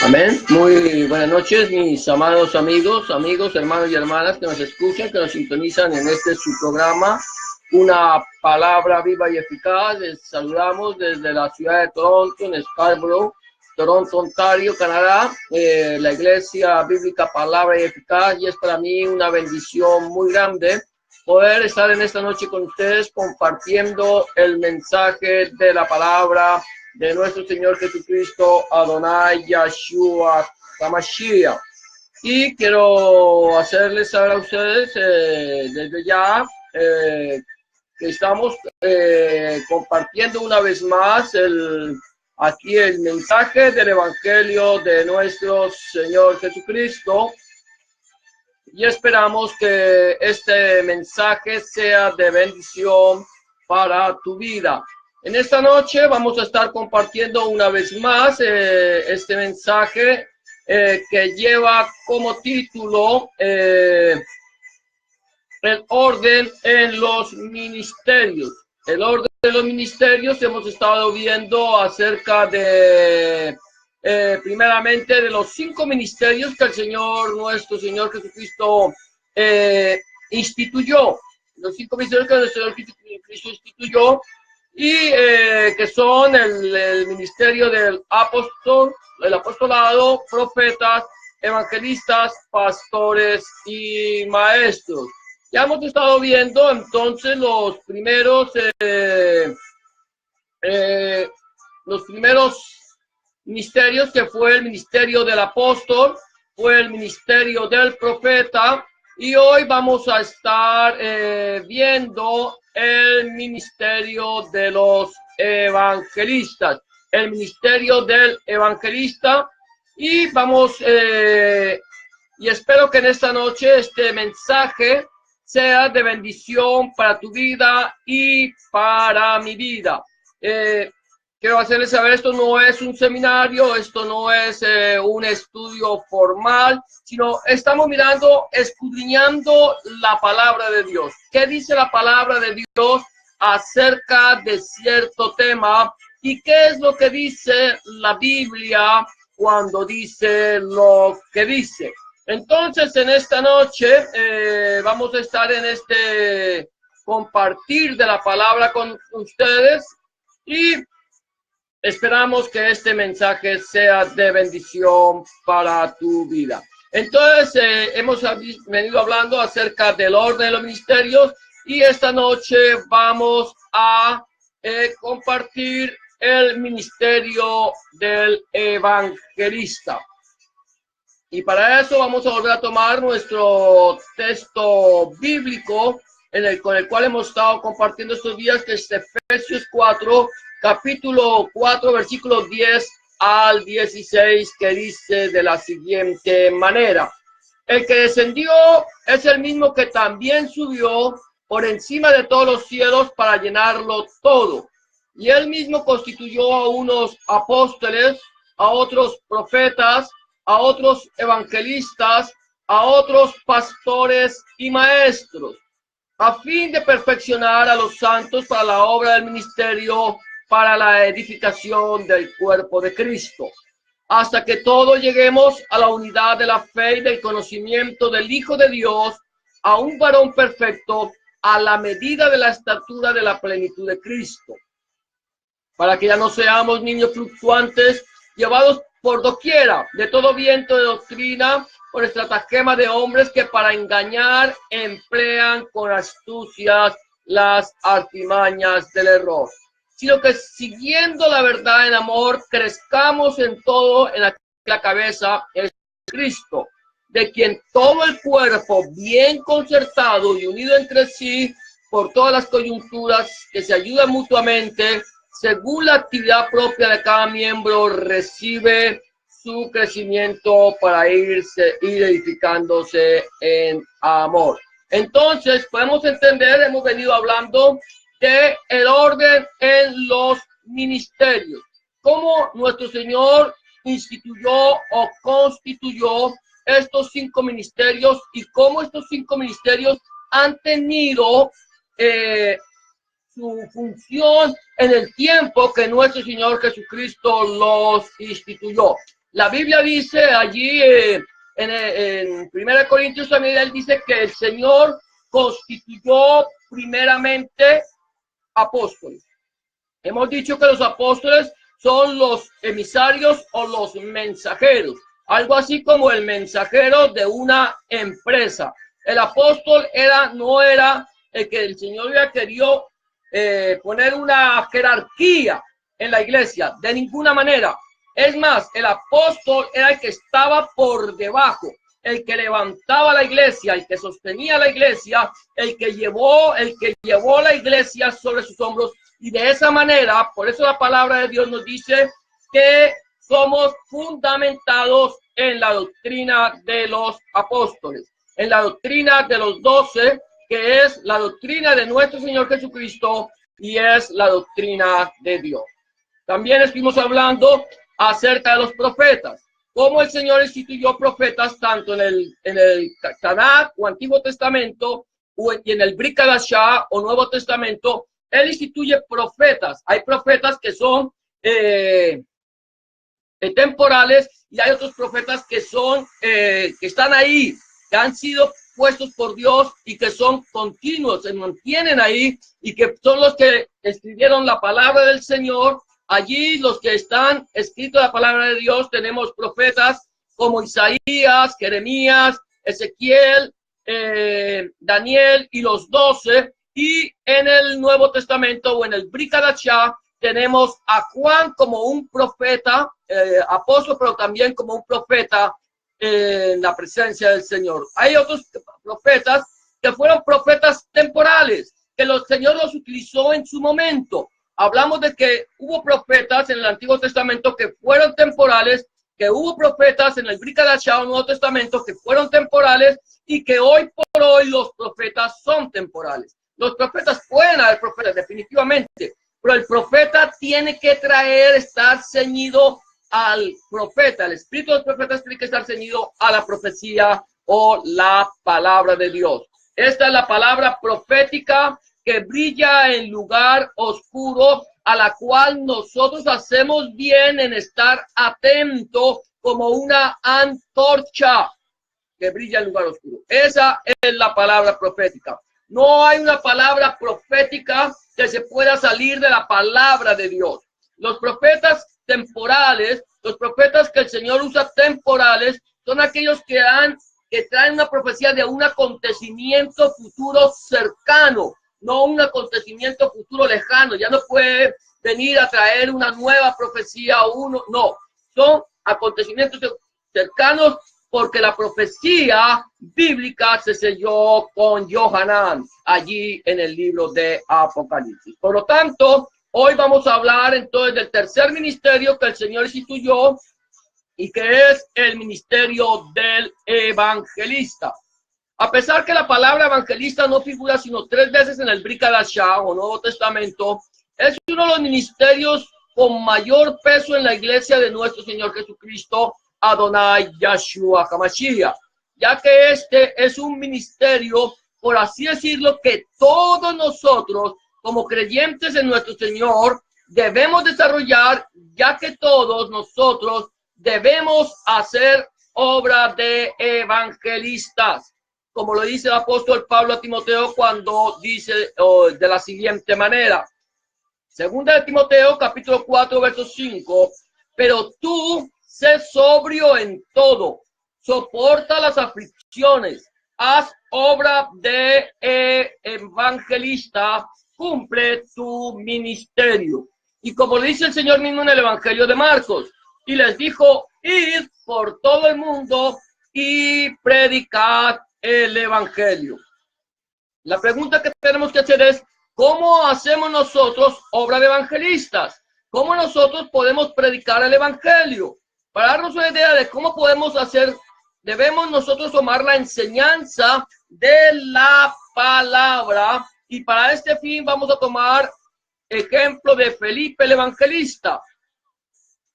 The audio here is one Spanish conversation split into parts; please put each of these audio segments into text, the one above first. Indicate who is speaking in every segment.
Speaker 1: Amén. Muy buenas noches, mis amados amigos, hermanos y hermanas que nos escuchan, que nos sintonizan en este su programa, Una Palabra Viva y Eficaz. Les saludamos desde la ciudad de Toronto, en Scarborough, Toronto, Ontario, Canadá, la Iglesia Bíblica Palabra y Eficaz, y es para mí una bendición muy grande poder estar en esta noche con ustedes compartiendo el mensaje de la palabra de nuestro Señor Jesucristo, Adonai Yahshua HaMashiach. Y quiero hacerles saber a ustedes desde ya que estamos compartiendo una vez más aquí el mensaje del Evangelio de nuestro Señor Jesucristo. Y esperamos que este mensaje sea de bendición para tu vida. En esta noche vamos a estar compartiendo una vez más este mensaje que lleva como título el orden en los ministerios. El orden de los ministerios, hemos estado viendo acerca de primeramente de los 5 ministerios que el Señor, nuestro Señor Jesucristo instituyó. Los 5 ministerios que el Señor Jesucristo instituyó, y que son el ministerio del apóstol, el apostolado, profetas, evangelistas, pastores y maestros. Ya hemos estado viendo entonces los primeros ministerios, que fue el ministerio del apóstol, fue el ministerio del profeta, y hoy vamos a estar viendo el ministerio de los evangelistas, el ministerio del evangelista. Y vamos, y espero que en esta noche este mensaje sea de bendición para tu vida y para mi vida. Quiero hacerles saber, esto no es un seminario, esto no es un estudio formal, sino estamos mirando, escudriñando la palabra de Dios. ¿Qué dice la palabra de Dios acerca de cierto tema? ¿Y qué es lo que dice la Biblia cuando dice lo que dice? Entonces, en esta noche vamos a estar en este compartir de la palabra con ustedes, y esperamos que este mensaje sea de bendición para tu vida. Entonces, hemos venido hablando acerca del orden de los ministerios, y esta noche vamos a compartir el ministerio del evangelista. Y para eso vamos a volver a tomar nuestro texto bíblico con el cual hemos estado compartiendo estos días, que es Efesios 4, capítulo 4, versículos 10 al 16, que dice de la siguiente manera: el que descendió es el mismo que también subió por encima de todos los cielos para llenarlo todo. Y él mismo constituyó a unos apóstoles, a otros profetas, a otros evangelistas, a otros pastores y maestros, a fin de perfeccionar a los santos para la obra del ministerio, para la edificación del cuerpo de Cristo, hasta que todos lleguemos a la unidad de la fe y del conocimiento del Hijo de Dios, a un varón perfecto, a la medida de la estatura de la plenitud de Cristo, para que ya no seamos niños fluctuantes, llevados por doquiera de todo viento de doctrina, por estratagema de hombres que para engañar emplean con astucias las artimañas del error, sino que siguiendo la verdad en amor, crezcamos en todo en la cabeza, en Cristo, de quien todo el cuerpo, bien concertado y unido entre sí por todas las coyunturas, que se ayudan mutuamente, según la actividad propia de cada miembro, recibe su crecimiento para ir edificándose en amor. Entonces, podemos entender, hemos venido hablando de el orden en los ministerios, cómo nuestro Señor instituyó o constituyó estos 5 ministerios y cómo estos 5 ministerios han tenido su función en el tiempo que nuestro Señor Jesucristo los instituyó. La Biblia dice allí en 1 Corintios también, él dice que el Señor constituyó primeramente apóstoles. Hemos dicho que los apóstoles son los emisarios o los mensajeros, algo así como el mensajero de una empresa. El apóstol no era el que el Señor había querido poner una jerarquía en la iglesia, de ninguna manera. Es más, el apóstol era el que estaba por debajo, el que levantaba la iglesia, el que sostenía la iglesia, el que llevó la iglesia sobre sus hombros. Y de esa manera, por eso la palabra de Dios nos dice que somos fundamentados en la doctrina de los apóstoles, en la doctrina de los 12, que es la doctrina de nuestro Señor Jesucristo y es la doctrina de Dios. También estuvimos hablando acerca de los profetas, cómo el Señor instituyó profetas tanto en el Tanakh o Antiguo Testamento y en el Brit Hadashah o Nuevo Testamento. Él instituye profetas. Hay profetas que son temporales y hay otros profetas que son que están ahí, que han sido puestos por Dios y que son continuos, se mantienen ahí y que son los que escribieron la palabra del Señor. Allí los que están escritos la palabra de Dios, tenemos profetas como Isaías, Jeremías, Ezequiel, Daniel y los 12. Y en el Nuevo Testamento o en el Brit Hadashah tenemos a Juan como un profeta, apóstol, pero también como un profeta en la presencia del Señor. Hay otros profetas que fueron profetas temporales, que el Señor los utilizó en su momento. Hablamos de que hubo profetas en el Antiguo Testamento que fueron temporales, que hubo profetas en el Brit Hadashah o Nuevo Testamento que fueron temporales y que hoy por hoy los profetas son temporales. Los profetas pueden haber profetas, definitivamente, pero el profeta tiene que estar ceñido al profeta. El espíritu de los profetas tiene que estar ceñido a la profecía o la palabra de Dios. Esta es la palabra profética que brilla en lugar oscuro, a la cual nosotros hacemos bien en estar atentos como una antorcha que brilla en lugar oscuro. Esa es la palabra profética. No hay una palabra profética que se pueda salir de la palabra de Dios. Los profetas temporales, los profetas que el Señor usa temporales, son aquellos que traen una profecía de un acontecimiento futuro cercano, no un acontecimiento futuro lejano. Ya no puede venir a traer una nueva profecía no. Son acontecimientos cercanos porque la profecía bíblica se selló con Yohanan allí en el libro de Apocalipsis. Por lo tanto, hoy vamos a hablar entonces del tercer ministerio que el Señor instituyó y que es el ministerio del evangelista. A pesar que la palabra evangelista no figura sino 3 veces en el Brit Hadashah o Nuevo Testamento, es uno de los ministerios con mayor peso en la iglesia de nuestro Señor Jesucristo, Adonai Yahshua HaMashiach, ya que este es un ministerio, por así decirlo, que todos nosotros, como creyentes en nuestro Señor, debemos desarrollar, ya que todos nosotros debemos hacer obra de evangelistas, como lo dice el apóstol Pablo a Timoteo cuando dice de la siguiente manera. Segunda de Timoteo, capítulo 4, verso 5. Pero tú sé sobrio en todo, soporta las aflicciones, haz obra de evangelista, cumple tu ministerio. Y como dice el Señor mismo en el Evangelio de Marcos, y les dijo, id por todo el mundo y predicad el Evangelio. La pregunta que tenemos que hacer es, ¿cómo hacemos nosotros obra de evangelistas? ¿Cómo nosotros podemos predicar el Evangelio? Para darnos una idea de cómo podemos hacer debemos nosotros tomar la enseñanza de la palabra, y para este fin vamos a tomar ejemplo de Felipe el evangelista.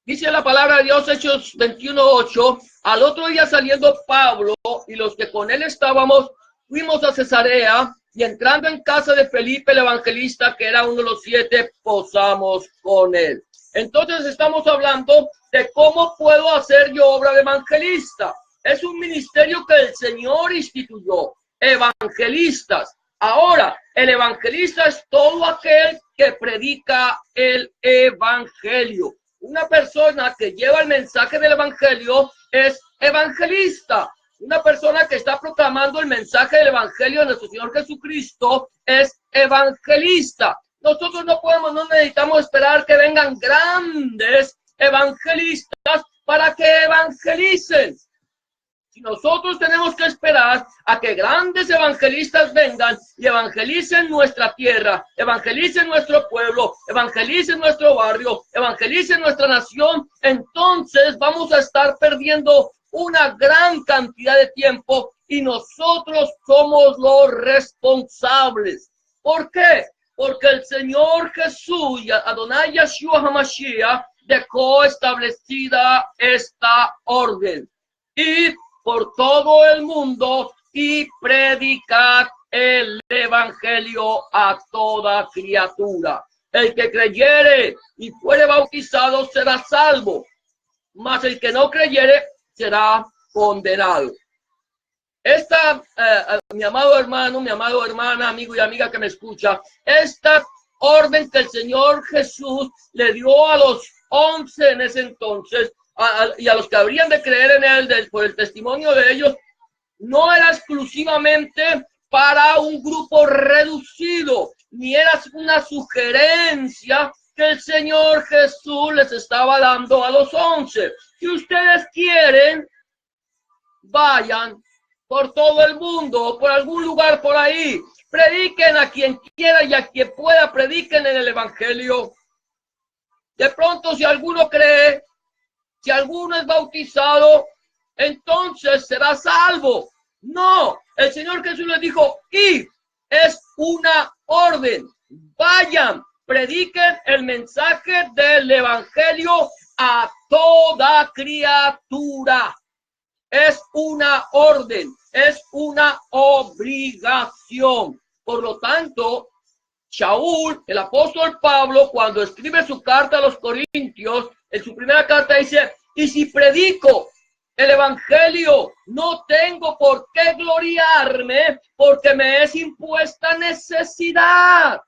Speaker 1: Dice la palabra de Dios, Hechos 21:8, al otro día saliendo Pablo y los que con él estábamos, fuimos a Cesarea, y entrando en casa de Felipe el evangelista, que era uno de los 7, posamos con él. Entonces estamos hablando de cómo puedo hacer yo obra de evangelista. Es un ministerio que el Señor instituyó, evangelistas. Ahora, el evangelista es todo aquel que predica el evangelio. Una persona que lleva el mensaje del evangelio es evangelista. Una persona que está proclamando el mensaje del evangelio de nuestro Señor Jesucristo es evangelista. Nosotros no necesitamos esperar que vengan grandes evangelistas para que evangelicen. Si nosotros tenemos que esperar a que grandes evangelistas vengan y evangelicen nuestra tierra, evangelicen nuestro pueblo, evangelicen nuestro barrio, evangelicen nuestra nación, entonces vamos a estar perdiendo una gran cantidad de tiempo y nosotros somos los responsables. ¿Por qué? Porque el Señor Jesús, Adonai Yeshua HaMashiach, dejó establecida esta orden. Y por todo el mundo y predicad el evangelio a toda criatura. El que creyere y fuere bautizado será salvo, mas el que no creyere será condenado. Mi amado hermano, mi amado hermana, amigo y amiga que me escucha, esta orden que el Señor Jesús le dio a los 11 en ese entonces, y a los que habrían de creer en él por el testimonio de ellos, no era exclusivamente para un grupo reducido, ni era una sugerencia que el Señor Jesús les estaba dando a los 11. Si ustedes quieren, vayan por todo el mundo, por algún lugar por ahí, prediquen a quien quiera y a quien pueda, prediquen en el evangelio. De pronto, si alguno cree, si alguno es bautizado, entonces será salvo. No, el Señor Jesús les dijo, y es una orden. Vayan, prediquen el mensaje del evangelio a toda criatura. Es una orden, es una obligación. Por lo tanto, Shaul, el apóstol Pablo, cuando escribe su carta a los Corintios, en su primera carta dice, y si predico el evangelio, no tengo por qué gloriarme, porque me es impuesta necesidad.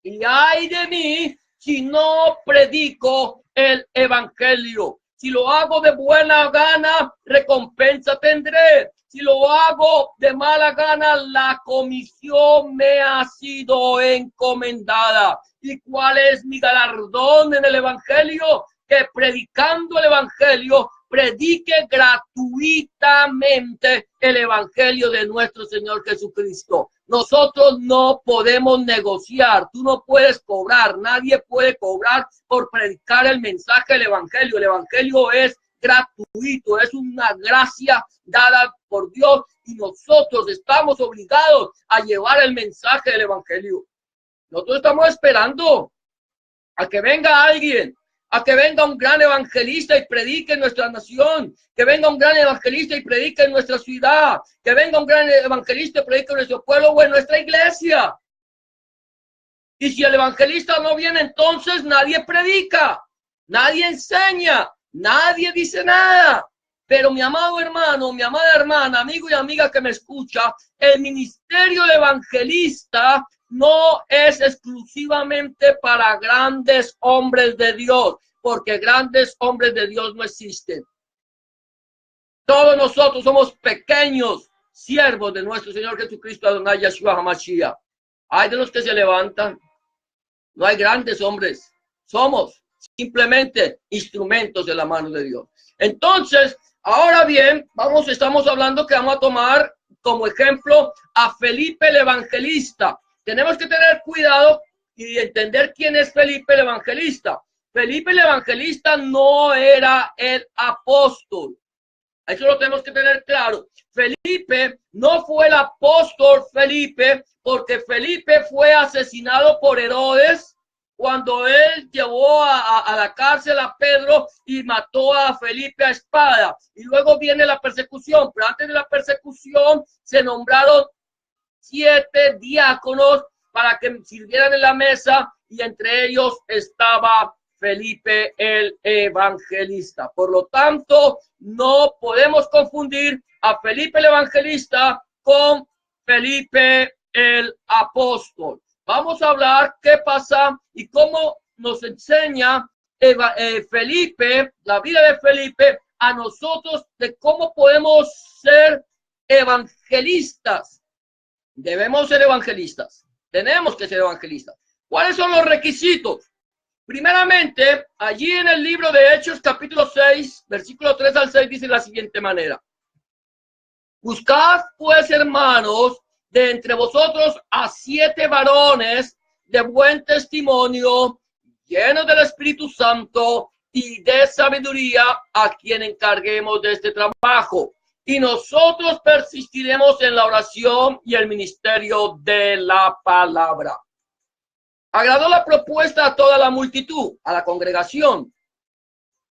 Speaker 1: Y ay de mí si no predico el evangelio. Si lo hago de buena gana, recompensa tendré. Si lo hago de mala gana, la comisión me ha sido encomendada. ¿Y cuál es mi galardón en el evangelio? Que predicando el evangelio, predique gratuitamente el evangelio de nuestro Señor Jesucristo. Nosotros no podemos negociar, tú no puedes cobrar, nadie puede cobrar por predicar el mensaje del evangelio. El evangelio es gratuito, es una gracia dada por Dios y nosotros estamos obligados a llevar el mensaje del evangelio. Nosotros estamos esperando a que venga alguien, a que venga un gran evangelista y predique en nuestra nación, que venga un gran evangelista y predique en nuestra ciudad, que venga un gran evangelista y predique en nuestro pueblo o en nuestra iglesia. Y si el evangelista no viene, entonces nadie predica, nadie enseña, nadie dice nada. Pero mi amado hermano, mi amada hermana, amigo y amiga que me escucha, el ministerio de evangelista no es exclusivamente para grandes hombres de Dios, porque grandes hombres de Dios no existen. Todos nosotros somos pequeños siervos de nuestro Señor Jesucristo, Adonai Yeshua HaMashiach. Hay de los que se levantan. No hay grandes hombres. Somos simplemente instrumentos de la mano de Dios. Entonces, ahora bien, estamos hablando que vamos a tomar como ejemplo a Felipe el evangelista. Tenemos que tener cuidado y entender quién es Felipe el evangelista. Felipe el evangelista no era el apóstol. Eso lo tenemos que tener claro. Felipe no fue el apóstol Felipe, porque Felipe fue asesinado por Herodes cuando él llevó a la cárcel a Pedro y mató a Felipe a espada. Y luego viene la persecución, pero antes de la persecución se nombraron 7 diáconos para que sirvieran en la mesa, y entre ellos estaba Felipe el evangelista. Por lo tanto, no podemos confundir a Felipe el evangelista con Felipe el apóstol. Vamos a hablar qué pasa y cómo nos enseña Felipe, la vida de Felipe, a nosotros de cómo podemos ser evangelistas. Debemos ser evangelistas. Tenemos que ser evangelistas. ¿Cuáles son los requisitos? Primeramente, allí en el libro de Hechos, capítulo 6, versículo 3 al 6, dice de la siguiente manera: buscad, pues, hermanos, de entre vosotros a 7 varones de buen testimonio, llenos del Espíritu Santo y de sabiduría, a quien encarguemos de este trabajo. Y nosotros persistiremos en la oración y el ministerio de la palabra. Agradó la propuesta a toda la multitud, a la congregación,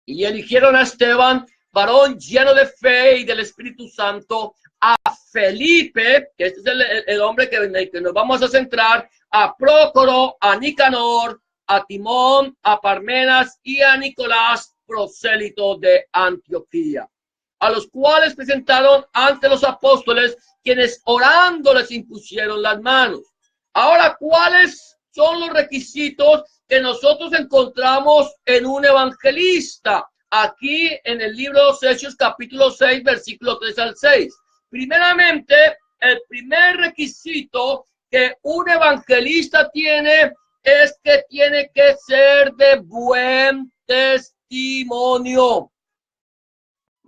Speaker 1: y eligieron a Esteban, varón lleno de fe y del Espíritu Santo, a Felipe, que este es el hombre que nos vamos a centrar, a Prócoro, a Nicanor, a Timón, a Parmenas y a Nicolás, prosélito de Antioquía, a los cuales presentaron ante los apóstoles, quienes orando les impusieron las manos. Ahora, ¿cuáles son los requisitos que nosotros encontramos en un evangelista? Aquí en el libro de los Hechos, capítulo 6, versículo 3 al 6. Primeramente, el primer requisito que un evangelista tiene es que tiene que ser de buen testimonio.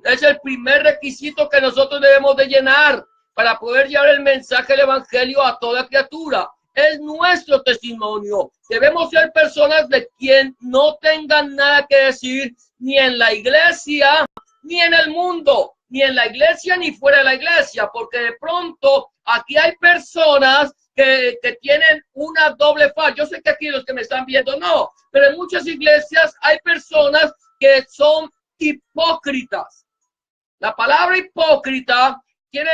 Speaker 1: Es el primer requisito que nosotros debemos de llenar para poder llevar el mensaje del evangelio a toda criatura. Es nuestro testimonio. Debemos ser personas de quien no tengan nada que decir, ni en la iglesia, ni en el mundo, ni en la iglesia, ni fuera de la iglesia, porque de pronto aquí hay personas que tienen una doble faz. Yo sé que aquí los que me están viendo no, pero en muchas iglesias hay personas que son hipócritas. La palabra hipócrita viene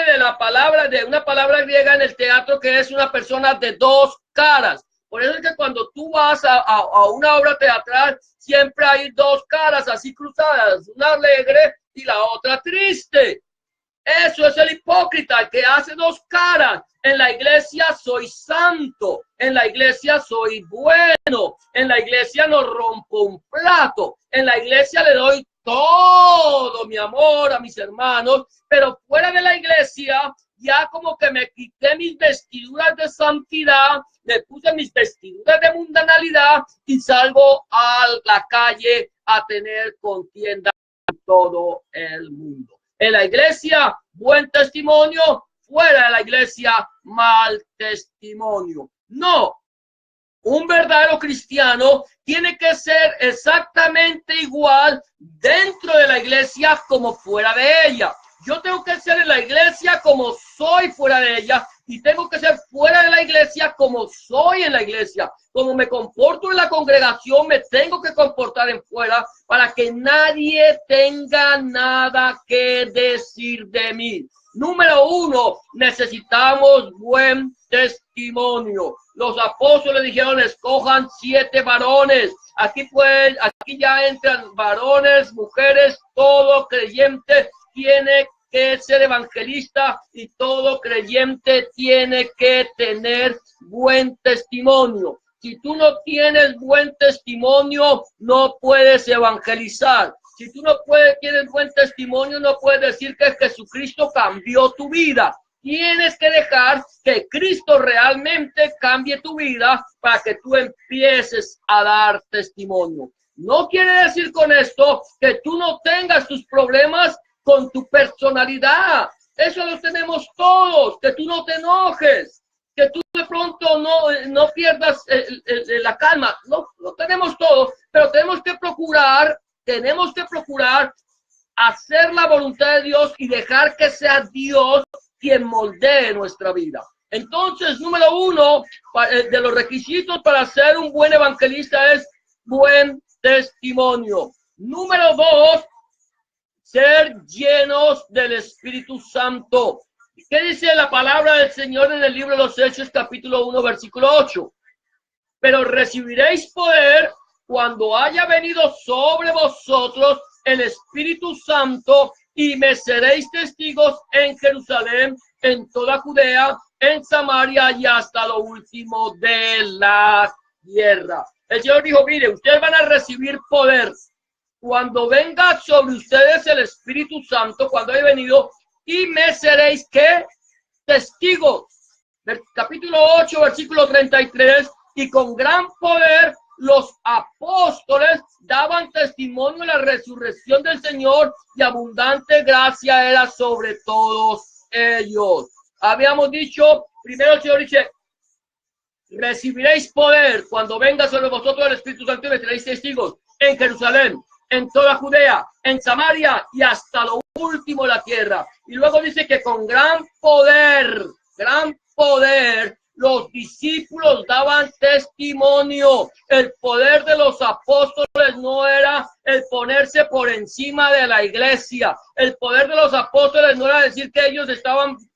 Speaker 1: de una palabra griega en el teatro, que es una persona de 2 caras. Por eso es que cuando tú vas a una obra teatral, siempre hay 2 caras así cruzadas, una alegre y la otra triste. Eso es el hipócrita, que hace 2 caras. En la iglesia soy santo, en la iglesia soy bueno, en la iglesia no rompo un plato, en la iglesia le doy todo mi amor a mis hermanos, pero fuera de la iglesia ya como que me quité mis vestiduras de santidad, me puse mis vestiduras de mundanalidad y salgo a la calle a tener contienda con todo el mundo. En la iglesia, buen testimonio; fuera de la iglesia, mal testimonio. No. Un verdadero cristiano tiene que ser exactamente igual dentro de la iglesia como fuera de ella. Yo tengo que ser en la iglesia como soy fuera de ella, y tengo que ser fuera de la iglesia como soy en la iglesia. Como me comporto en la congregación, me tengo que comportar en fuera, para que nadie tenga nada que decir de mí. Número 1, necesitamos buen testimonio. Los apóstoles dijeron: escojan 7 varones. Aquí ya entran varones, mujeres, todo creyente tiene que ser evangelista, y todo creyente tiene que tener buen testimonio. Si tú no tienes buen testimonio, no puedes evangelizar. Si tú no tienes buen testimonio, no puedes decir que Jesucristo cambió tu vida. Tienes que dejar que Cristo realmente cambie tu vida para que tú empieces a dar testimonio. No quiere decir con esto que tú no tengas tus problemas con tu personalidad. Eso lo tenemos todos. Que tú no te enojes, que tú de pronto no pierdas la calma. Lo tenemos todos, pero tenemos que procurar hacer la voluntad de Dios y dejar que sea Dios quien moldee nuestra vida. Entonces, número uno de los requisitos para ser un buen evangelista es buen testimonio. Número dos, ser llenos del Espíritu Santo. ¿Qué dice la palabra del Señor en el libro de los Hechos, capítulo 1, versículo 8? Pero recibiréis poder cuando haya venido sobre vosotros el Espíritu Santo y me seréis testigos en Jerusalén, en toda Judea, en Samaria y hasta lo último de la tierra. El Señor dijo, mire, ustedes van a recibir poder cuando venga sobre ustedes el Espíritu Santo, cuando haya venido, y me seréis, ¿qué? Testigos. Del capítulo 8, versículo 33, y con gran poder los apóstoles daban testimonio de la resurrección del Señor y abundante gracia era sobre todos ellos. Habíamos dicho, primero el Señor dice, recibiréis poder cuando venga sobre vosotros el Espíritu Santo y me seréis testigos en Jerusalén, en toda Judea, en Samaria y hasta lo último de la tierra. Y luego dice que con gran poder, los discípulos daban testimonio. El poder de los apóstoles no era el ponerse por encima de la iglesia. El poder de los apóstoles no era decir que ellos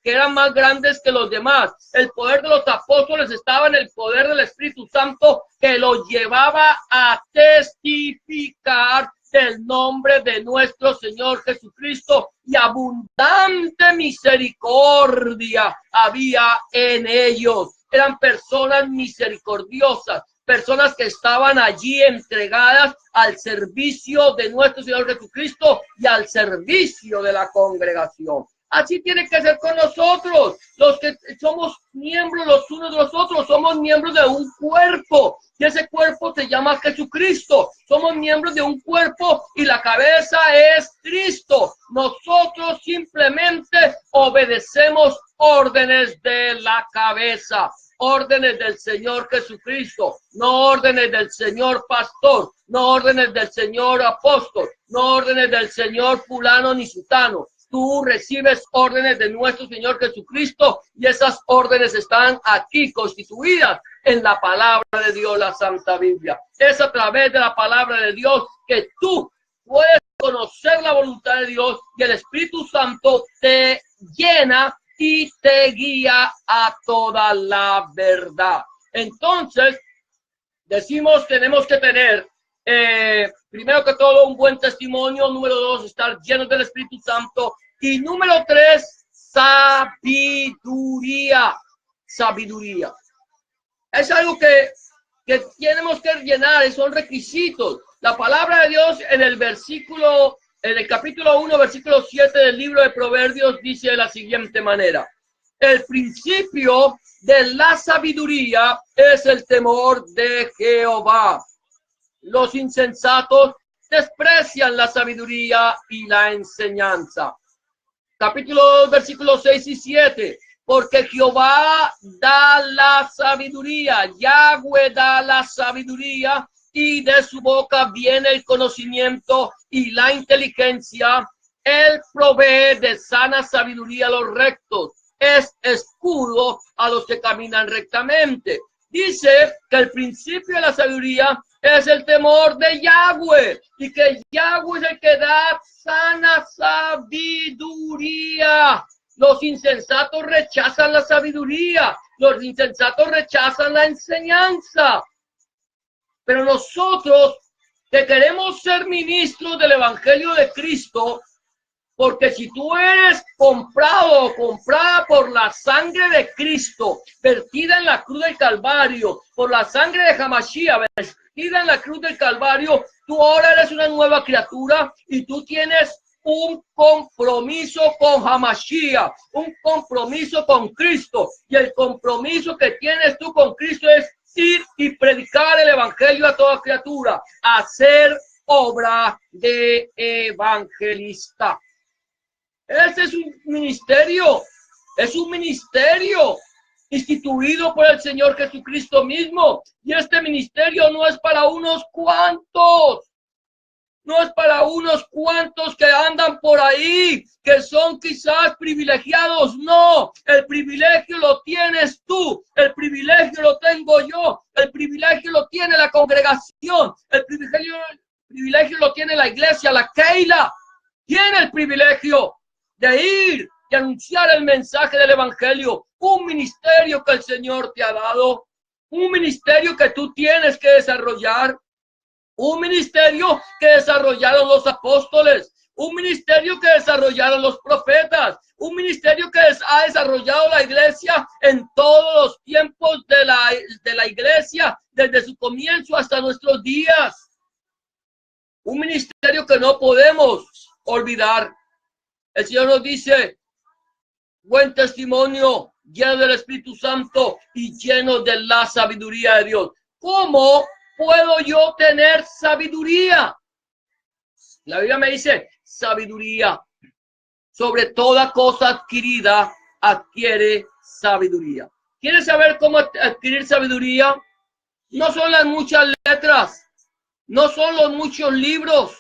Speaker 1: que eran más grandes que los demás. El poder de los apóstoles estaba en el poder del Espíritu Santo que los llevaba a testificar del nombre de nuestro Señor Jesucristo, y abundante misericordia había en ellos. Eran personas misericordiosas, personas que estaban allí entregadas al servicio de nuestro Señor Jesucristo y al servicio de la congregación. Así tiene que ser con nosotros, los que somos miembros los unos de los otros, somos miembros de un cuerpo, y ese cuerpo se llama Jesucristo. Somos miembros de un cuerpo y la cabeza es Cristo. Nosotros simplemente obedecemos órdenes de la cabeza, órdenes del Señor Jesucristo, no órdenes del señor pastor, no órdenes del señor apóstol, no órdenes del señor fulano ni sutano. Tú recibes órdenes de nuestro Señor Jesucristo y esas órdenes están aquí constituidas en la palabra de Dios, la Santa Biblia. Es a través de la palabra de Dios que tú puedes conocer la voluntad de Dios y el Espíritu Santo te llena y te guía a toda la verdad. Entonces, decimos, tenemos que tener primero que todo un buen testimonio. Número dos, estar llenos del Espíritu Santo. Y número tres, sabiduría. Sabiduría. Es algo que tenemos que llenar, son requisitos. La palabra de Dios en el capítulo 1, versículo 7 del libro de Proverbios dice de la siguiente manera: el principio de la sabiduría es el temor de Jehová. Los insensatos desprecian la sabiduría y la enseñanza. Capítulo 2, versículos 6 y 7. Porque Jehová da la sabiduría, Yahweh da la sabiduría, y de su boca viene el conocimiento y la inteligencia. Él provee de sana sabiduría a los rectos, es escudo a los que caminan rectamente. Dice que el principio de la sabiduría es el temor de Yahweh, y que Yahweh es el que da sana sabiduría. Los insensatos rechazan la sabiduría, los insensatos rechazan la enseñanza. Pero nosotros que queremos ser ministros del Evangelio de Cristo, porque si tú eres comprado o comprada por la sangre de Cristo, vertida en la cruz del Calvario, por la sangre de Hamashiach, vertida en la cruz del Calvario, tú ahora eres una nueva criatura y tú tienes un compromiso con Hamashiach, un compromiso con Cristo. Y el compromiso que tienes tú con Cristo es ir y predicar el Evangelio a toda criatura, hacer obra de evangelista. Ese es un ministerio instituido por el Señor Jesucristo mismo. Y este ministerio no es para unos cuantos. No es para unos cuantos que andan por ahí, que son quizás privilegiados. No, el privilegio lo tienes tú, el privilegio lo tengo yo, el privilegio lo tiene la congregación, el privilegio lo tiene la iglesia, la Keila. Tiene el privilegio de ir y anunciar el mensaje del evangelio. Un ministerio que el Señor te ha dado, un ministerio que tú tienes que desarrollar. Un ministerio que desarrollaron los apóstoles, un ministerio que desarrollaron los profetas, un ministerio que ha desarrollado la iglesia en todos los tiempos de la iglesia, desde su comienzo hasta nuestros días. Un ministerio que no podemos olvidar. El Señor nos dice, buen testimonio, lleno del Espíritu Santo y lleno de la sabiduría de Dios. ¿Cómo puedo yo tener sabiduría? La Biblia me dice, sabiduría. Sobre toda cosa adquirida, adquiere sabiduría. ¿Quieres saber cómo adquirir sabiduría? No son las muchas letras, no son los muchos libros.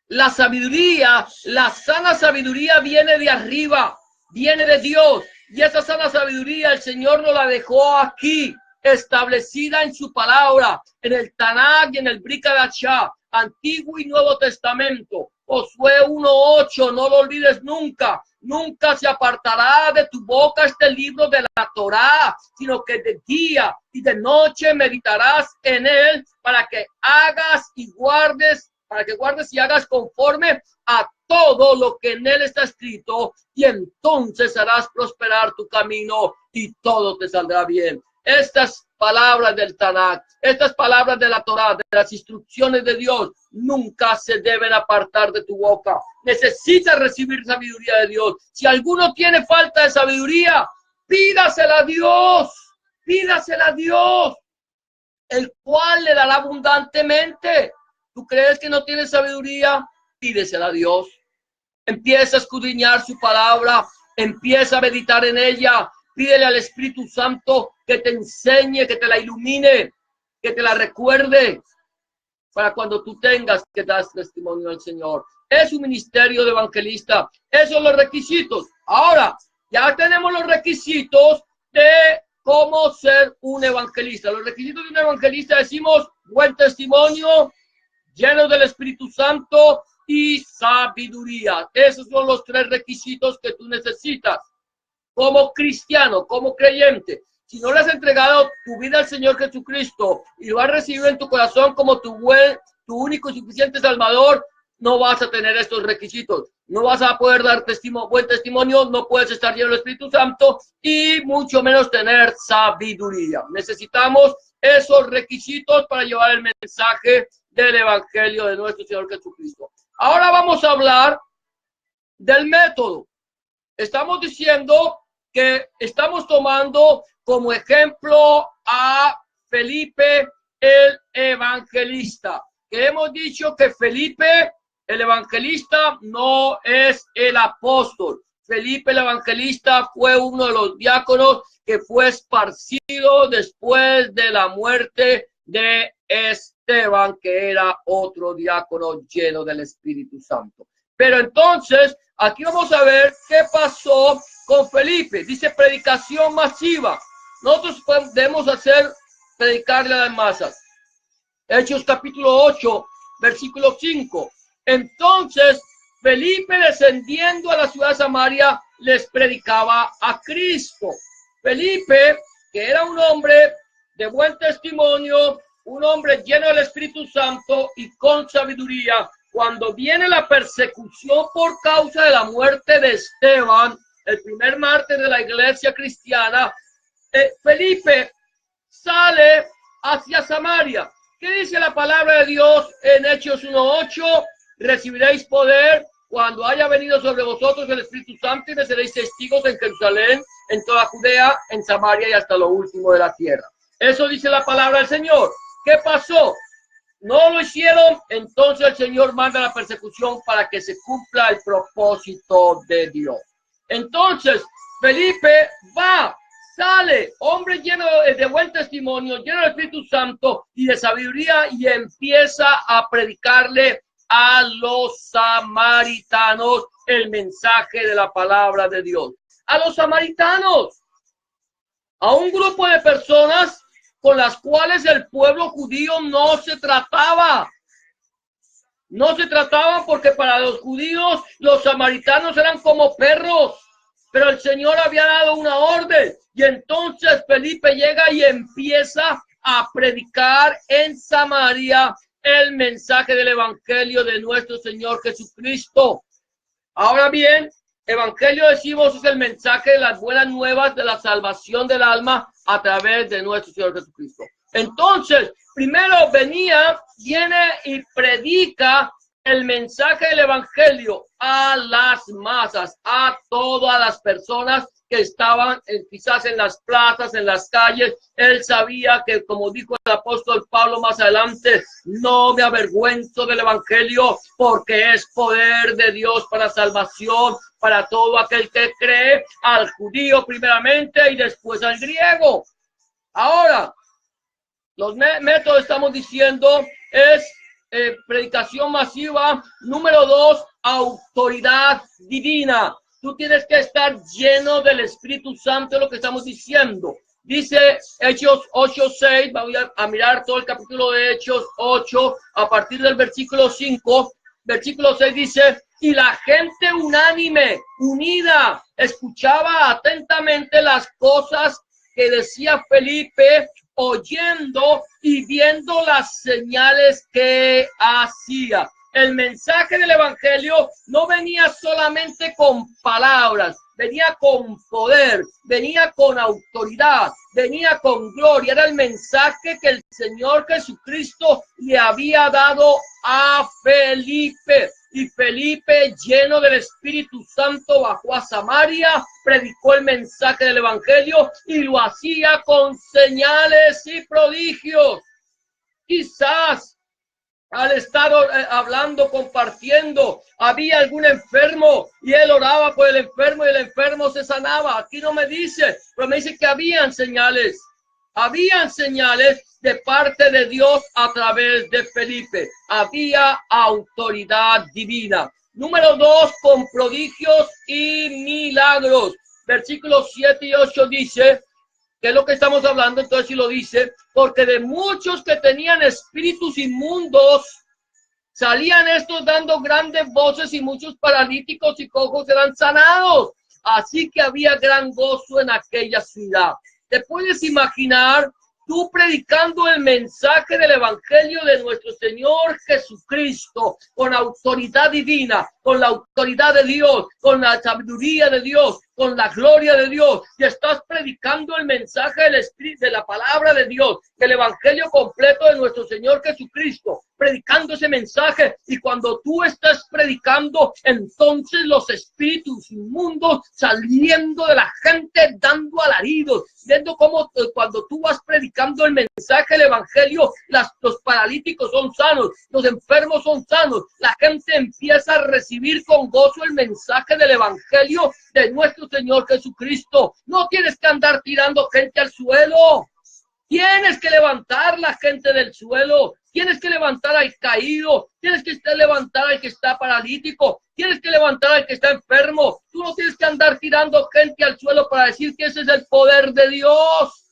Speaker 1: La sabiduría, la sana sabiduría viene de arriba, viene de Dios. Y esa sana sabiduría el Señor nos la dejó aquí, establecida en su palabra, en el Tanakh y en el Brit Hadashah, Antiguo y Nuevo Testamento. Josué 1:8, no lo olvides nunca. Nunca se apartará de tu boca este libro de la Torá, sino que de día y de noche meditarás en él para que hagas y guardes, y hagas conforme a todo lo que en él está escrito, y entonces harás prosperar tu camino y todo te saldrá bien. Estas palabras del Tanakh, estas palabras de la Torá, de las instrucciones de Dios, nunca se deben apartar de tu boca. Necesitas recibir sabiduría de Dios. Si alguno tiene falta de sabiduría, pídasela a Dios, pídasela a Dios, el cual le dará abundantemente. ¿Tú crees que no tienes sabiduría? Pídesela a Dios. Empieza a escudriñar su palabra, empieza a meditar en ella. Pídele al Espíritu Santo que te enseñe, que te la ilumine, que te la recuerde, para cuando tú tengas que dar testimonio al Señor. Es un ministerio de evangelista. Esos son los requisitos. Ahora, ya tenemos los requisitos de cómo ser un evangelista. Los requisitos de un evangelista decimos buen testimonio, lleno del Espíritu Santo y sabiduría. Esos son los tres requisitos que tú necesitas como cristiano, como creyente. Si no le has entregado tu vida al Señor Jesucristo y lo has recibido en tu corazón como tu único y suficiente Salvador, no vas a tener estos requisitos. No vas a poder dar buen testimonio, no puedes estar lleno del Espíritu Santo y mucho menos tener sabiduría. Necesitamos esos requisitos para llevar el mensaje del Evangelio de nuestro Señor Jesucristo. Ahora vamos a hablar del método. Estamos diciendo que estamos tomando como ejemplo a Felipe el evangelista. Que hemos dicho que Felipe el evangelista no es el apóstol. Felipe el evangelista fue uno de los diáconos que fue esparcido después de la muerte de Esteban, que era otro diácono lleno del Espíritu Santo. Pero entonces, aquí vamos a ver qué pasó con Felipe. Dice predicación masiva. Nosotros debemos predicarle a las masas. Hechos capítulo 8, versículo 5. Entonces, Felipe, descendiendo a la ciudad de Samaria, les predicaba a Cristo. Felipe, que era un hombre de buen testimonio, un hombre lleno del Espíritu Santo y con sabiduría, cuando viene la persecución por causa de la muerte de Esteban, el primer mártir de la iglesia cristiana, Felipe sale hacia Samaria. ¿Qué dice la palabra de Dios en Hechos 1:8? Recibiréis poder cuando haya venido sobre vosotros el Espíritu Santo y me seréis testigos en Jerusalén, en toda Judea, en Samaria y hasta lo último de la tierra. Eso dice la palabra del Señor. ¿Qué pasó? No lo hicieron, entonces el Señor manda la persecución para que se cumpla el propósito de Dios. Entonces, Felipe sale, hombre lleno de buen testimonio, lleno del Espíritu Santo y de sabiduría, y empieza a predicarle a los samaritanos el mensaje de la palabra de Dios. A los samaritanos, a un grupo de personas con las cuales el pueblo judío no se trataba. No se trataba porque para los judíos los samaritanos eran como perros, pero el Señor había dado una orden y entonces Felipe llega y empieza a predicar en Samaria el mensaje del evangelio de nuestro Señor Jesucristo. Ahora bien, evangelio decimos es el mensaje de las buenas nuevas de la salvación del alma a través de nuestro Señor Jesucristo. Entonces, primero viene y predica el mensaje del evangelio a las masas, a todas las personas que estaban quizás en las plazas, en las calles. Él sabía que, como dijo el apóstol Pablo más adelante, no me avergüenzo del evangelio porque es poder de Dios para salvación, para todo aquel que cree, al judío primeramente y después al griego. Ahora, los métodos estamos diciendo es predicación masiva. Número 2, autoridad divina. Tú tienes que estar lleno del Espíritu Santo, es lo que estamos diciendo. Dice Hechos 8:6, voy a mirar todo el capítulo de Hechos 8, a partir del versículo 5. Versículo 6 dice, y la gente unánime, unida, escuchaba atentamente las cosas que decía Felipe, oyendo y viendo las señales que hacía. El mensaje del evangelio no venía solamente con palabras, venía con poder, venía con autoridad, venía con gloria. Era el mensaje que el Señor Jesucristo le había dado a Felipe. Y Felipe, lleno del Espíritu Santo, bajó a Samaria, predicó el mensaje del evangelio y lo hacía con señales y prodigios. Quizás al estar hablando, compartiendo, había algún enfermo y él oraba por el enfermo y el enfermo se sanaba. Aquí no me dice, pero me dice que habían señales de parte de Dios a través de Felipe. Había autoridad divina. Número 2, con prodigios y milagros. Versículos 7 y 8 dice, ¿qué es lo que estamos hablando? Entonces, si lo dice, porque de muchos que tenían espíritus inmundos, salían estos dando grandes voces y muchos paralíticos y cojos eran sanados. Así que había gran gozo en aquella ciudad. ¿Te puedes imaginar tú predicando el mensaje del evangelio de nuestro Señor Jesucristo con autoridad divina, con la autoridad de Dios, con la sabiduría de Dios, con la gloria de Dios, y estás predicando el mensaje del Espíritu, de la palabra de Dios, del evangelio completo de nuestro Señor Jesucristo, predicando ese mensaje? Y cuando tú estás predicando, entonces los espíritus inmundos saliendo de la gente dando alaridos, viendo cómo cuando tú vas predicando el mensaje del evangelio, los paralíticos son sanos, los enfermos son sanos, la gente empieza a recibir con gozo el mensaje del evangelio de nuestro Señor Jesucristo. No tienes que andar tirando gente al suelo. Tienes que levantar la gente del suelo, tienes que levantar al caído, tienes que levantar al que está paralítico, tienes que levantar al que está enfermo. Tú no tienes que andar tirando gente al suelo para decir que ese es el poder de Dios.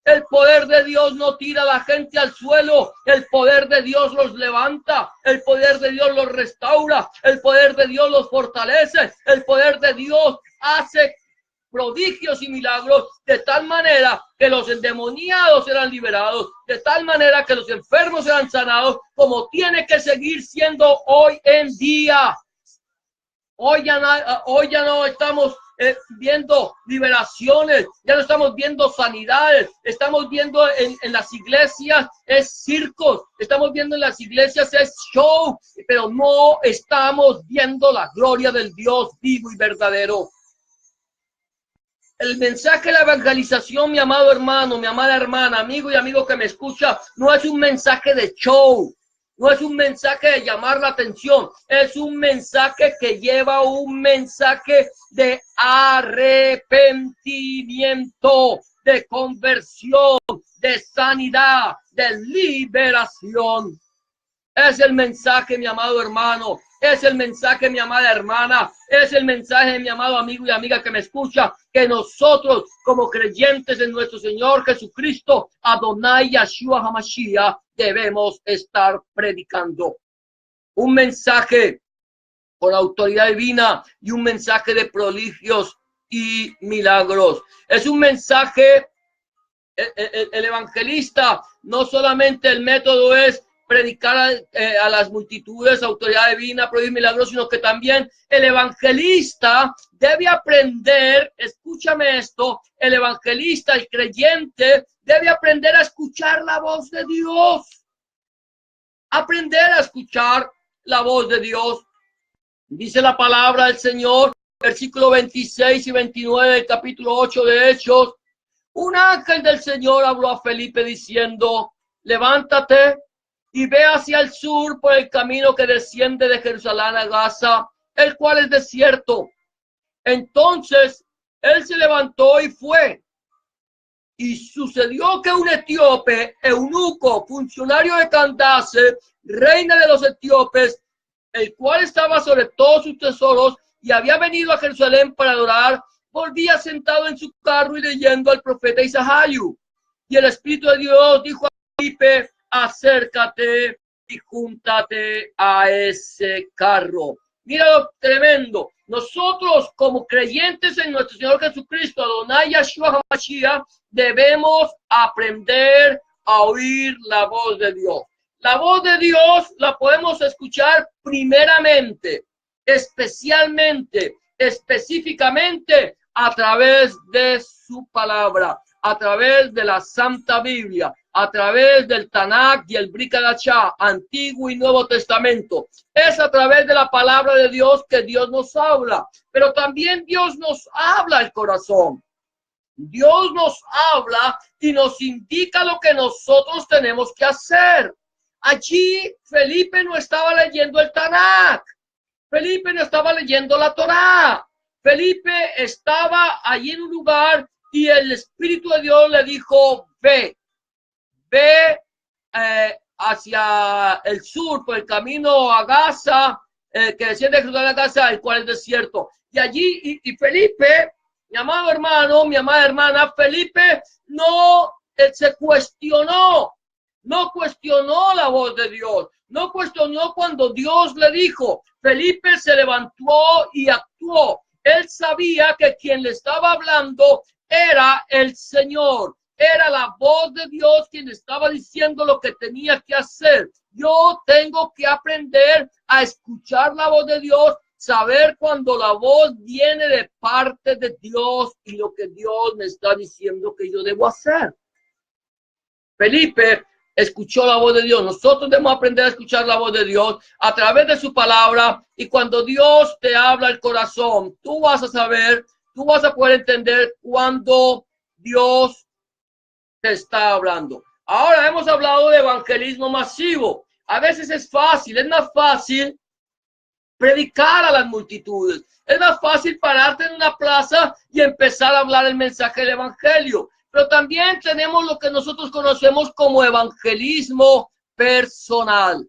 Speaker 1: El poder de Dios no tira a la gente al suelo, el poder de Dios los levanta, el poder de Dios los restaura, el poder de Dios los fortalece, el poder de Dios hace prodigios y milagros de tal manera que los endemoniados eran liberados, de tal manera que los enfermos eran sanados, como tiene que seguir siendo hoy en día. Hoy ya no estamos viendo liberaciones, ya no estamos viendo sanidades, estamos viendo en las iglesias es circos, estamos viendo en las iglesias es show, pero no estamos viendo la gloria del Dios vivo y verdadero. El mensaje de la evangelización, mi amado hermano, mi amada hermana, amigo y amigo que me escucha, no es un mensaje de show, no es un mensaje de llamar la atención, es un mensaje que lleva un mensaje de arrepentimiento, de conversión, de sanidad, de liberación. Es el mensaje, mi amado hermano. Es el mensaje, mi amada hermana. Es el mensaje, mi amado amigo y amiga que me escucha, que nosotros, como creyentes en nuestro Señor Jesucristo, Adonai Yeshua HaMashiach, debemos estar predicando. Un mensaje con autoridad divina y un mensaje de prodigios y milagros. Es un mensaje, el evangelista, no solamente el método es predicar a las multitudes, autoridad divina, prodigios y milagros, sino que también el evangelista debe aprender, escúchame esto, el evangelista, el creyente, debe aprender a escuchar la voz de Dios. Aprender a escuchar la voz de Dios. Dice la palabra del Señor, versículo 26 y 29 del capítulo 8 de Hechos. Un ángel del Señor habló a Felipe diciendo, levántate y ve hacia el sur por el camino que desciende de Jerusalén a Gaza, el cual es desierto. Entonces él se levantó y fue. Y sucedió que un etíope, eunuco, funcionario de Candace, reina de los etíopes, el cual estaba sobre todos sus tesoros y había venido a Jerusalén para adorar, volvía sentado en su carro y leyendo al profeta Isaías. Y el Espíritu de Dios dijo a Felipe, acércate y júntate a ese carro. Mira lo tremendo. Nosotros, como creyentes en nuestro Señor Jesucristo, Adonai Yeshua HaMashiach, debemos aprender a oír la voz de Dios. La voz de Dios la podemos escuchar primeramente, especialmente, específicamente a través de su palabra, a través de la Santa Biblia, a través del Tanakh y el Brit Hadashah, Antiguo y Nuevo Testamento. Es a través de la palabra de Dios que Dios nos habla, pero también Dios nos habla al corazón. Dios nos habla y nos indica lo que nosotros tenemos que hacer. Allí Felipe no estaba leyendo el Tanakh. Felipe no estaba leyendo la Torá. Felipe estaba allí en un lugar y el Espíritu de Dios le dijo, ve hacia el sur por el camino a Gaza, que desciende de Jerusalén a Gaza, el cual es desierto. Y allí, y Felipe, mi amado hermano, mi amada hermana, Felipe no se cuestionó. No cuestionó la voz de Dios, no cuestionó cuando Dios le dijo. Felipe se levantó y actuó. Él sabía que quien le estaba hablando era el Señor, era la voz de Dios quien estaba diciendo lo que tenía que hacer. Yo tengo que aprender a escuchar la voz de Dios, saber cuando la voz viene de parte de Dios y lo que Dios me está diciendo que yo debo hacer. Felipe escuchó la voz de Dios. Nosotros debemos aprender a escuchar la voz de Dios a través de su palabra, y cuando Dios te habla al corazón, tú vas a saber, tú vas a poder entender cuando Dios te está hablando. Ahora hemos hablado de evangelismo masivo. A veces es fácil, es más fácil predicar a las multitudes. Es más fácil pararte en una plaza y empezar a hablar el mensaje del evangelio. Pero también tenemos lo que nosotros conocemos como evangelismo personal.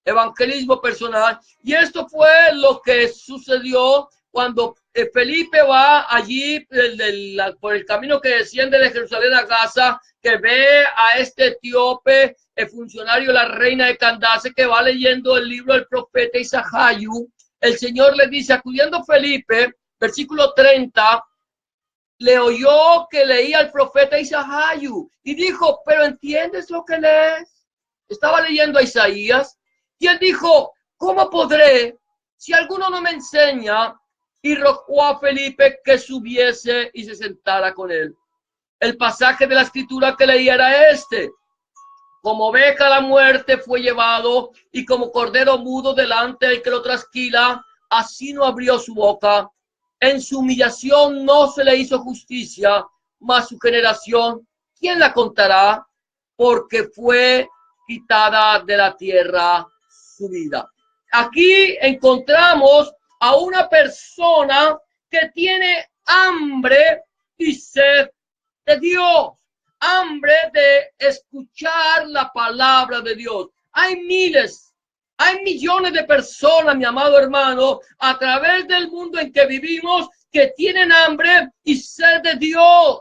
Speaker 1: Evangelismo personal. Y esto fue lo que sucedió cuando Felipe va allí por el camino que desciende de Jerusalén a Gaza, que ve a este etíope, el funcionario de la reina de Candace, que va leyendo el libro del profeta Isaías. El Señor le dice, acudiendo Felipe, versículo 30, le oyó que leía el profeta Isaías y dijo, ¿pero entiendes lo que lees? Estaba leyendo a Isaías y él dijo, ¿cómo podré si alguno no me enseña? Y rogó a Felipe que subiese y se sentara con él. El pasaje de la escritura que leía era este: como oveja a la muerte fue llevado, y como cordero mudo delante del que lo trasquila, así no abrió su boca. En su humillación no se le hizo justicia, mas su generación, ¿quién la contará? Porque fue quitada de la tierra su vida. Aquí encontramos a una persona que tiene hambre y sed de Dios, hambre de escuchar la palabra de Dios. Hay miles Hay millones de personas, mi amado hermano, a través del mundo en que vivimos, que tienen hambre y sed de Dios.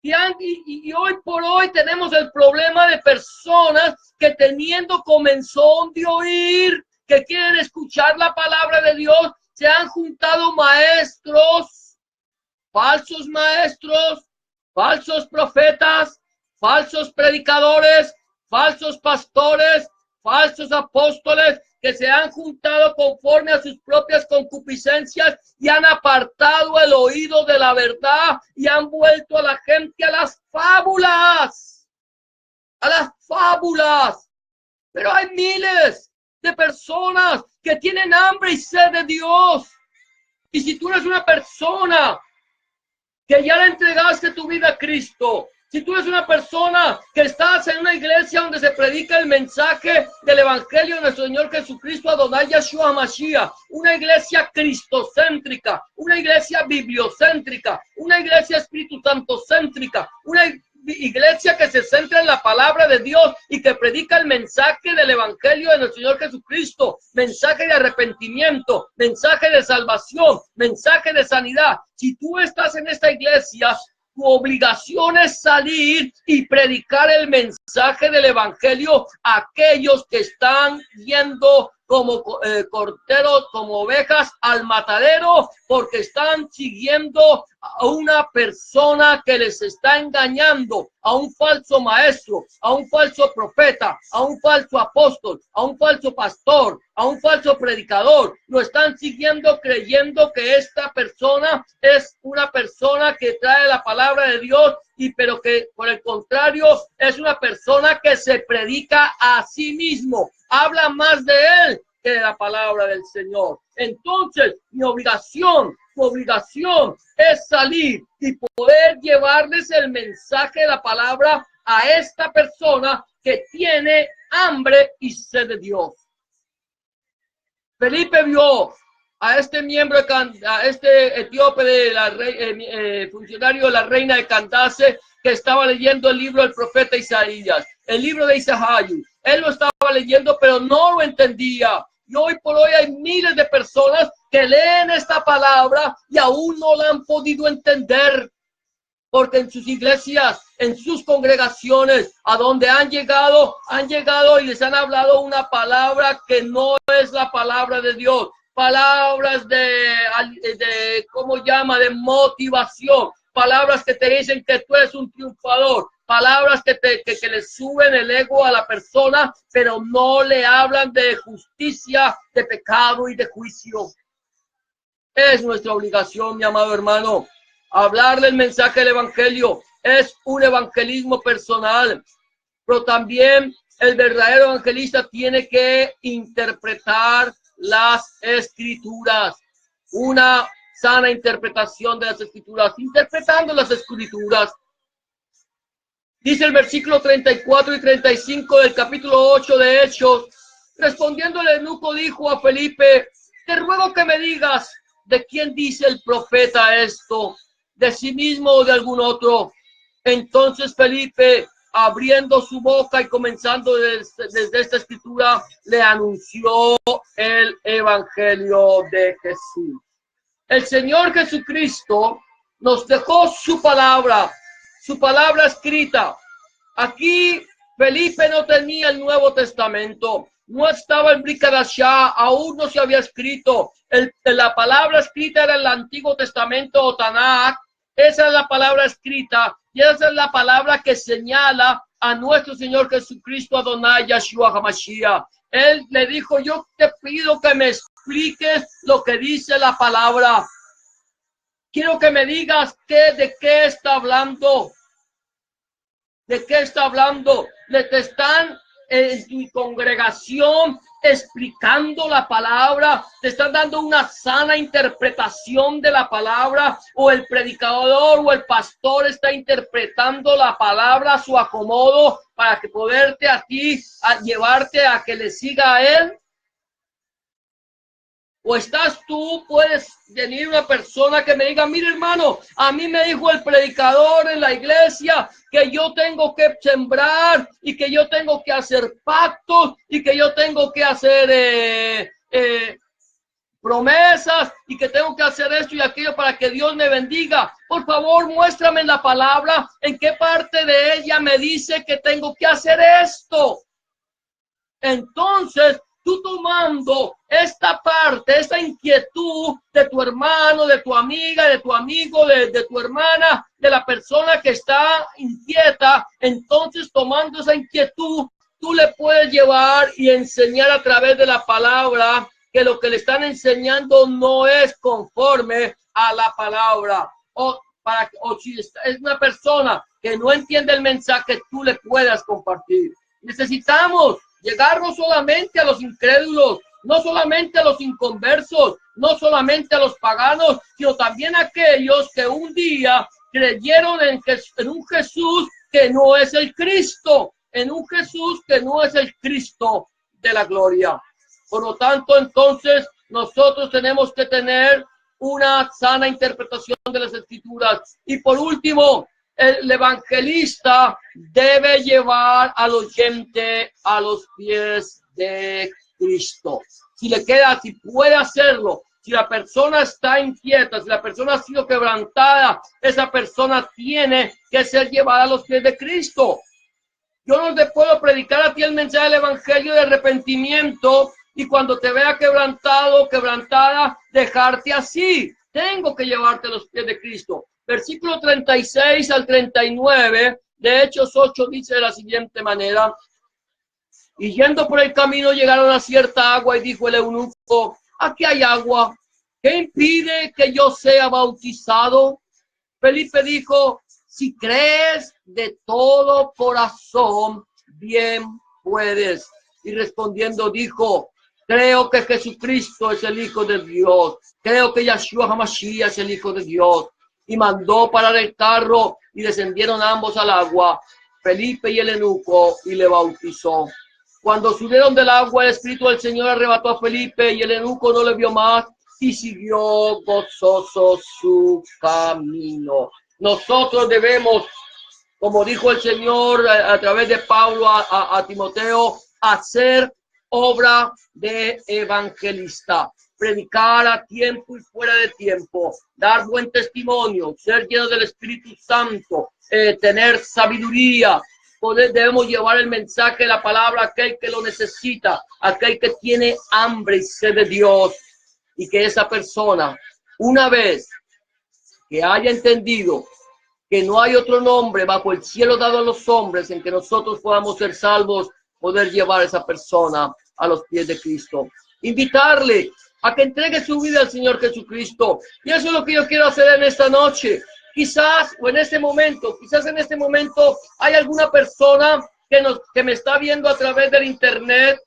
Speaker 1: Y hoy por hoy tenemos el problema de personas que teniendo comenzón de oír, que quieren escuchar la palabra de Dios, se han juntado maestros, falsos profetas, falsos predicadores, falsos pastores, falsos apóstoles, que se han juntado conforme a sus propias concupiscencias y han apartado el oído de la verdad y han vuelto a la gente a las fábulas. A las fábulas. Pero hay miles de personas que tienen hambre y sed de Dios. Y si tú eres una persona que ya le entregaste tu vida a Cristo, si tú eres una persona que estás en una iglesia donde se predica el mensaje del Evangelio de nuestro Señor Jesucristo, Adonai Yeshua Mashiach, una iglesia cristocéntrica, una iglesia bibliocéntrica, una iglesia Espíritu Santo céntrica, una iglesia que se centra en la palabra de Dios y que predica el mensaje del Evangelio de nuestro Señor Jesucristo, mensaje de arrepentimiento, mensaje de salvación, mensaje de sanidad. Si tú estás en esta iglesia, tu obligación es salir y predicar el mensaje del Evangelio a aquellos que están yendo como corderos, como ovejas al matadero, porque están siguiendo a una persona que les está engañando, a un falso maestro, a un falso profeta, a un falso apóstol, a un falso pastor, a un falso predicador. Lo están siguiendo creyendo que esta persona es una persona que trae la palabra de Dios, pero que por el contrario es una persona que se predica a sí mismo, habla más de él que de la palabra del Señor. Entonces, tu obligación es salir y poder llevarles el mensaje de la palabra a esta persona que tiene hambre y sed de Dios. Felipe vio a este miembro, a este etíope de la funcionario de la reina de Candace, que estaba leyendo el libro del profeta Isaías, el libro de Isaías. Él lo estaba leyendo, pero no lo entendía. Y hoy por hoy hay miles de personas que leen esta palabra y aún no la han podido entender, porque en sus iglesias, en sus congregaciones, a donde han llegado y les han hablado una palabra que no es la palabra de Dios. Palabras ¿cómo llama? De motivación. Palabras que te dicen que tú eres un triunfador. Palabras que le suben el ego a la persona, pero no le hablan de justicia, de pecado y de juicio. Es nuestra obligación, mi amado hermano, hablarle el mensaje del Evangelio. Es un evangelismo personal, pero también el verdadero evangelista tiene que interpretar las Escrituras. Una sana interpretación de las Escrituras, interpretando las Escrituras. Dice el versículo 34 y 35 del capítulo 8 de Hechos. Respondiendo el eunuco dijo a Felipe: te ruego que me digas, ¿de quién dice el profeta esto? ¿De sí mismo o de algún otro? Entonces Felipe, abriendo su boca y comenzando desde esta escritura, le anunció el evangelio de Jesús. El Señor Jesucristo nos dejó su palabra escrita. Aquí Felipe no tenía el Nuevo Testamento, no estaba el Brit Hadashah, aún no se había escrito. La palabra escrita era el Antiguo Testamento o Tanakh. Esa es la palabra escrita y esa es la palabra que señala a nuestro Señor Jesucristo, Adonai Yeshua HaMashiach. Él le dijo: yo te pido que me expliques lo que dice la palabra. Quiero que me digas de qué está hablando. ¿De qué está hablando? Te están en tu congregación explicando la palabra, te están dando una sana interpretación de la palabra, o el predicador o el pastor está interpretando la palabra a su acomodo para que poderte a ti, a llevarte a que le siga a él. O estás tú, puedes venir una persona que me diga, mire hermano, a mí me dijo el predicador en la iglesia que yo tengo que sembrar y que yo tengo que hacer pactos y que yo tengo que hacer promesas y que tengo que hacer esto y aquello para que Dios me bendiga. Por favor, muéstrame en la palabra en qué parte de ella me dice que tengo que hacer esto. Entonces, tú tomando esta parte, esta inquietud de tu hermano, de tu amiga, de tu amigo, de tu hermana, de la persona que está inquieta, entonces tomando esa inquietud, tú le puedes llevar y enseñar a través de la palabra que lo que le están enseñando no es conforme a la palabra. O si es una persona que no entiende el mensaje, tú le puedas compartir. Necesitamos llegar no solamente a los incrédulos, no solamente a los inconversos, no solamente a los paganos, sino también a aquellos que un día creyeron en un Jesús que no es el Cristo, en un Jesús que no es el Cristo de la gloria. Por lo tanto, entonces, nosotros tenemos que tener una sana interpretación de las Escrituras. Y por último, el evangelista debe llevar al oyente a los pies de Cristo. Si le queda, si puede hacerlo, si la persona está inquieta, si la persona ha sido quebrantada, esa persona tiene que ser llevada a los pies de Cristo. Yo no te puedo predicar a ti el mensaje del evangelio de arrepentimiento y cuando te vea quebrantado, quebrantada, dejarte así. Tengo que llevarte a los pies de Cristo. Versículo 36 al 39 de Hechos 8 dice de la siguiente manera: y yendo por el camino llegaron a cierta agua y dijo el eunuco, aquí hay agua, ¿qué impide que yo sea bautizado? Felipe dijo, si crees de todo corazón, bien puedes. Y respondiendo dijo, creo que Jesucristo es el Hijo de Dios, creo que Yahshua HaMashiach es el Hijo de Dios. Y mandó parar el carro y descendieron ambos al agua, Felipe y el eunuco, y le bautizó. Cuando subieron del agua, el Espíritu del Señor arrebató a Felipe y el eunuco no le vio más y siguió gozoso su camino. Nosotros debemos, como dijo el Señor a través de Pablo a Timoteo, hacer obra de evangelista. Predicar a tiempo y fuera de tiempo, dar buen testimonio, ser lleno del Espíritu Santo, tener sabiduría. Debemos llevar el mensaje de la palabra a aquel que lo necesita, a aquel que tiene hambre y sed de Dios, y que esa persona, una vez que haya entendido que no hay otro nombre bajo el cielo dado a los hombres en que nosotros podamos ser salvos, poder llevar a esa persona a los pies de Cristo. Invitarle a que entregue su vida al Señor Jesucristo. Y eso es lo que yo quiero hacer en esta noche. Quizás en este momento hay alguna persona que me está viendo a través del internet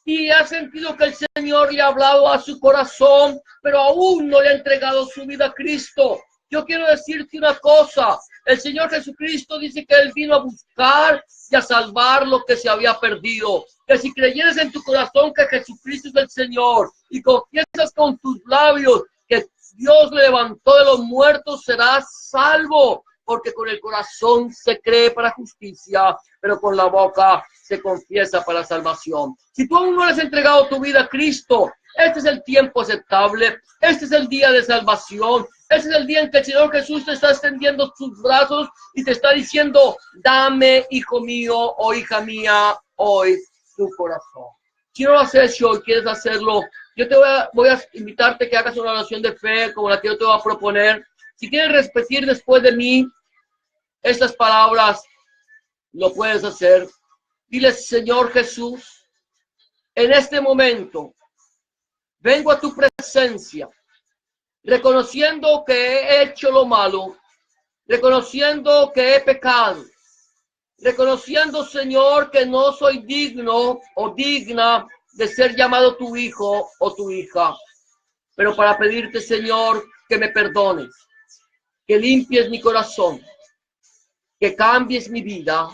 Speaker 1: y ha sentido que el Señor le ha hablado a su corazón, pero aún no le ha entregado su vida a Cristo. Yo quiero decirte una cosa, el Señor Jesucristo dice que Él vino a buscar y a salvar lo que se había perdido. Que si creyeres en tu corazón que Jesucristo es el Señor y confiesas con tus labios que Dios le levantó de los muertos, serás salvo. Porque con el corazón se cree para justicia, pero con la boca se confiesa para salvación. Si tú aún no le has entregado tu vida a Cristo, este es el tiempo aceptable, este es el día de salvación, este es el día en que el Señor Jesús te está extendiendo sus brazos y te está diciendo, dame, hijo mío o hija mía, hoy tu corazón. Si no lo has hecho y quieres hacerlo, yo te voy a invitarte que hagas una oración de fe como la que yo te voy a proponer. Si quieres repetir después de mí estas palabras, lo puedes hacer. Dile, Señor Jesús, en este momento vengo a tu presencia, reconociendo que he hecho lo malo, reconociendo que he pecado, reconociendo, Señor, que no soy digno o digna de ser llamado tu hijo o tu hija. Pero para pedirte, Señor, que me perdones, que limpies mi corazón, que cambies mi vida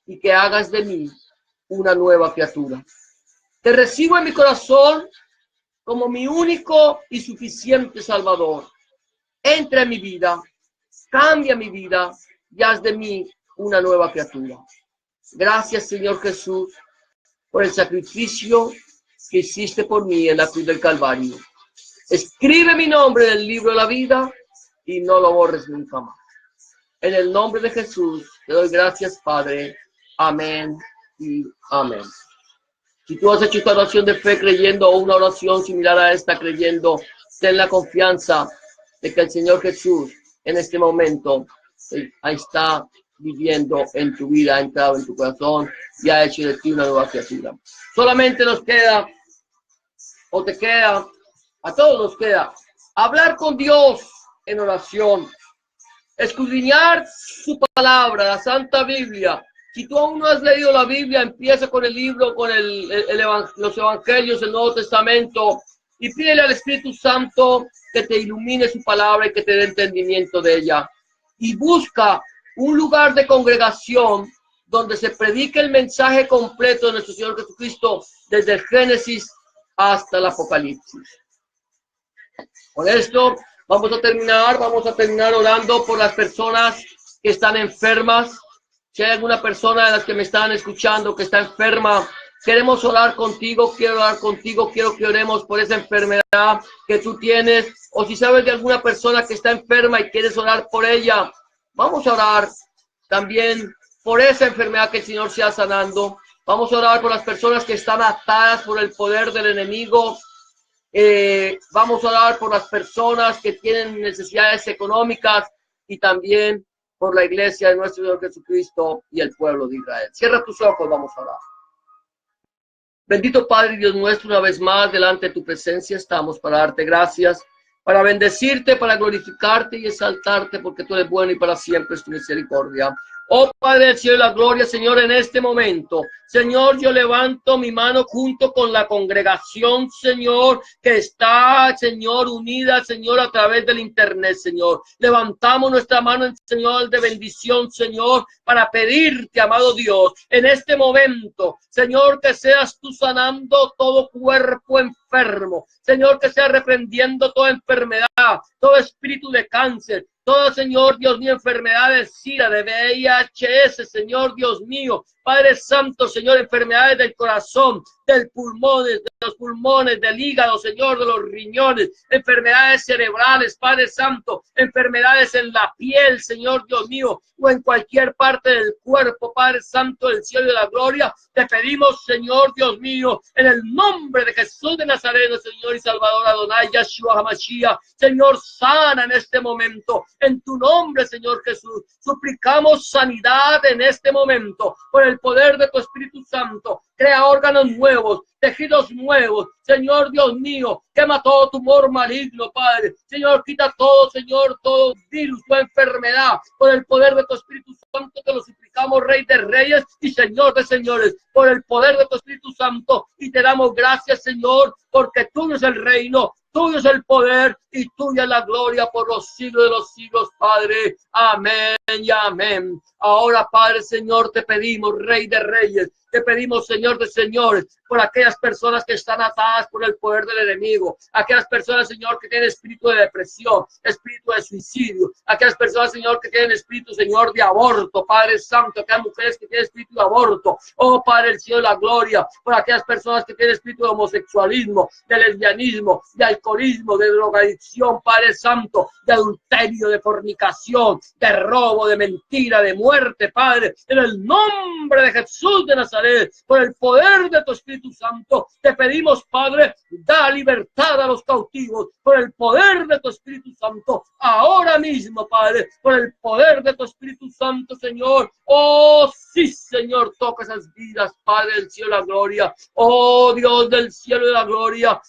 Speaker 1: y que hagas de mí una nueva criatura. Te recibo en mi corazón como mi único y suficiente Salvador. Entra en mi vida, cambia mi vida y haz de mí una nueva criatura. Gracias, Señor Jesús, por el sacrificio que hiciste por mí en la cruz del Calvario. Escribe mi nombre en el libro de la vida y no lo borres nunca más. En el nombre de Jesús te doy gracias, Padre. Amén y amén. Si tú has hecho esta oración de fe creyendo o una oración similar a esta creyendo, ten la confianza de que el Señor Jesús en este momento está viviendo en tu vida, ha entrado en tu corazón y ha hecho de ti una nueva criatura. Solamente nos queda, o te queda, a todos nos queda, hablar con Dios en oración, escudriñar su palabra, la Santa Biblia. Si tú aún no has leído la Biblia, empieza con el libro, con los Evangelios, el Nuevo Testamento, y pídele al Espíritu Santo que te ilumine su palabra y que te dé entendimiento de ella. Y busca un lugar de congregación donde se predique el mensaje completo de nuestro Señor Jesucristo desde el Génesis hasta el Apocalipsis. Con esto vamos a terminar orando por las personas que están enfermas. Si hay alguna persona de las que me están escuchando que está enferma, queremos orar contigo, quiero orar contigo, quiero que oremos por esa enfermedad que tú tienes. O si sabes de alguna persona que está enferma y quieres orar por ella, vamos a orar también por esa enfermedad que el Señor sea sanando. Vamos a orar por las personas que están atadas por el poder del enemigo. Vamos a orar por las personas que tienen necesidades económicas y también por la iglesia de nuestro Señor Jesucristo y el pueblo de Israel. Cierra tus ojos, vamos a orar. Bendito Padre y Dios nuestro, una vez más delante de tu presencia estamos para darte gracias, para bendecirte, para glorificarte y exaltarte, porque tú eres bueno y para siempre es tu misericordia. Oh Padre del cielo y la gloria, Señor, en este momento, Señor, yo levanto mi mano junto con la congregación, Señor, que está, Señor, unida, Señor, a través del internet, Señor. Levantamos nuestra mano, Señor, de bendición, Señor, para pedirte, amado Dios, en este momento, Señor, que seas tú sanando todo cuerpo enfermo, Señor, que seas reprendiendo toda enfermedad, todo espíritu de cáncer, todo, Señor, Dios mío, enfermedades, SIDA, de VIH, Señor, Dios mío, Padre Santo, Señor, enfermedades del corazón, del pulmón, de los pulmones, del hígado, Señor, de los riñones, enfermedades cerebrales, Padre Santo, enfermedades en la piel, Señor, Dios mío, o en cualquier parte del cuerpo, Padre Santo del cielo y de la gloria, te pedimos, Señor, Dios mío, en el nombre de Jesús de Nazaret, Señor y Salvador Adonai, Yeshua HaMashiach, Señor, sana en este momento, en tu nombre, Señor Jesús, suplicamos sanidad en este momento, por el poder de tu Espíritu Santo, crea órganos nuevos, tejidos nuevos, Señor Dios mío, quema todo tumor maligno, Padre, Señor, quita todo, Señor, todo virus, toda enfermedad, por el poder de tu Espíritu Santo, te lo suplicamos, Rey de Reyes y Señor de Señores, por el poder de tu Espíritu Santo, y te damos gracias, Señor, porque tuyo es el reino, tuyo es el poder y tuya es la gloria por los siglos de los siglos, Padre. Amén y amén. Ahora, Padre, Señor, te pedimos, Rey de Reyes, te pedimos, Señor de Señores, por aquellas personas que están atadas por el poder del enemigo, aquellas personas, Señor, que tienen espíritu de depresión, espíritu de suicidio, aquellas personas, Señor, que tienen espíritu, Señor, de aborto, Padre Santo, aquellas mujeres que tienen espíritu de aborto, oh Padre del cielo de la gloria, por aquellas personas que tienen espíritu de homosexualismo, de lesbianismo, de alcoholismo, de drogadicción, Padre Santo, de adulterio, de fornicación, de robo, de mentira, de muerte, Padre, en el nombre de Jesús de Nazaret, por el poder de tu Espíritu Santo, te pedimos, Padre, da libertad a los cautivos, por el poder de tu Espíritu Santo, ahora mismo, Padre, por el poder de tu Espíritu Santo, Señor, oh sí, Señor, toca esas vidas, Padre del cielo y la gloria, oh Dios del cielo y la gloria.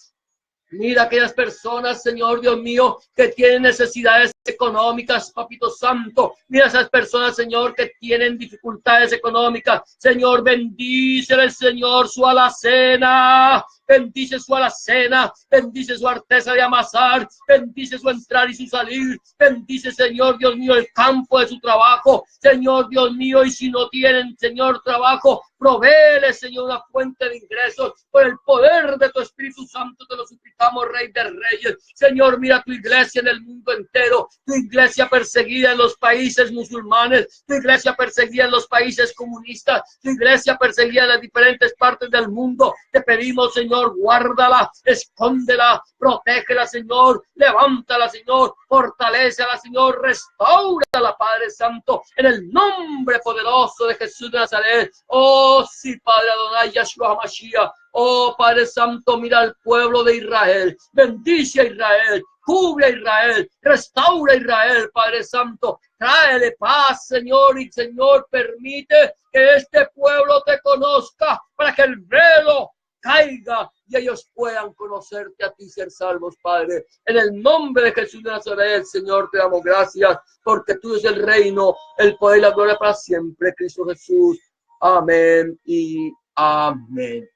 Speaker 1: Mira aquellas personas, Señor Dios mío, que tienen necesidades económicas, papito santo. Mira esas personas, Señor, que tienen dificultades económicas. Señor, bendícele, Señor, su alacena. Bendice su alacena, bendice su artesa de amasar, bendice su entrar y su salir, bendice, Señor Dios mío, el campo de su trabajo, Señor Dios mío, y si no tienen, Señor, trabajo, provéele, Señor, una fuente de ingresos, por el poder de tu Espíritu Santo te lo suplicamos, Rey de Reyes. Señor, mira tu iglesia en el mundo entero, tu iglesia perseguida en los países musulmanes, tu iglesia perseguida en los países comunistas, tu iglesia perseguida en las diferentes partes del mundo. Te pedimos, Señor, guárdala, escóndela, protégela, Señor, levántala, Señor, fortalécela, Señor, restáurala, Padre Santo, en el nombre poderoso de Jesús de Nazaret. Oh, sí, Padre Adonai, Yeshua Mashiach. Oh, Padre Santo, mira al pueblo de Israel, bendice a Israel, cubre a Israel, restaura a Israel, Padre Santo, tráele paz, Señor, y Señor, permite que este pueblo te conozca, para que el velo caiga y ellos puedan conocerte a ti, ser salvos, Padre. En el nombre de Jesús de Nazaret, Señor, te damos gracias, porque tú eres el reino, el poder y la gloria para siempre, Cristo Jesús. Amén y amén.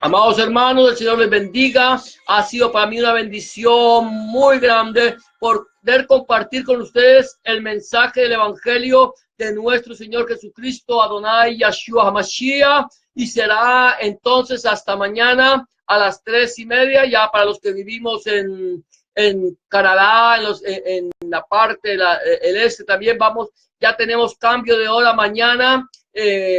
Speaker 1: Amados hermanos, el Señor les bendiga. Ha sido para mí una bendición muy grande poder compartir con ustedes el mensaje del Evangelio de nuestro Señor Jesucristo, Adonai Yeshua HaMashiach. Y será entonces hasta mañana a las 3:30, ya para los que vivimos en Canadá, en la parte el este también ya tenemos cambio de hora mañana.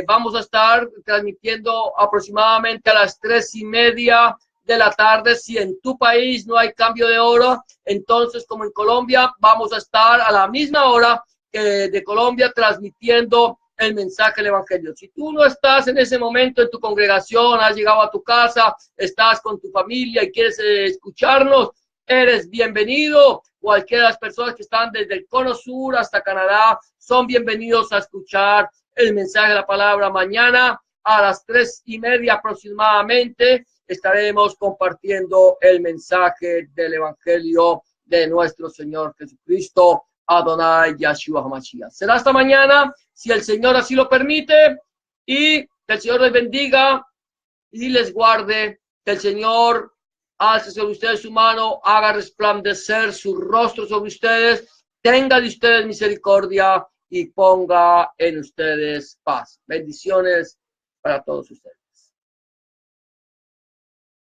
Speaker 1: Vamos a estar transmitiendo aproximadamente a las 3:30 de la tarde. Si en tu país no hay cambio de hora, entonces como en Colombia vamos a estar a la misma hora de Colombia transmitiendo el mensaje del Evangelio. Si tú no estás en ese momento en tu congregación, has llegado a tu casa, estás con tu familia y quieres escucharnos, eres bienvenido. Cualquiera de las personas que están desde el Cono Sur hasta Canadá son bienvenidos a escuchar el mensaje de la palabra. Mañana a las 3:30 aproximadamente estaremos compartiendo el mensaje del Evangelio de nuestro Señor Jesucristo, Adonai Yeshua HaMashiach. Será hasta mañana, si el Señor así lo permite, y que el Señor les bendiga y les guarde, que el Señor alce sobre ustedes su mano, haga resplandecer su rostro sobre ustedes, tenga de ustedes misericordia y ponga en ustedes paz. Bendiciones para todos ustedes.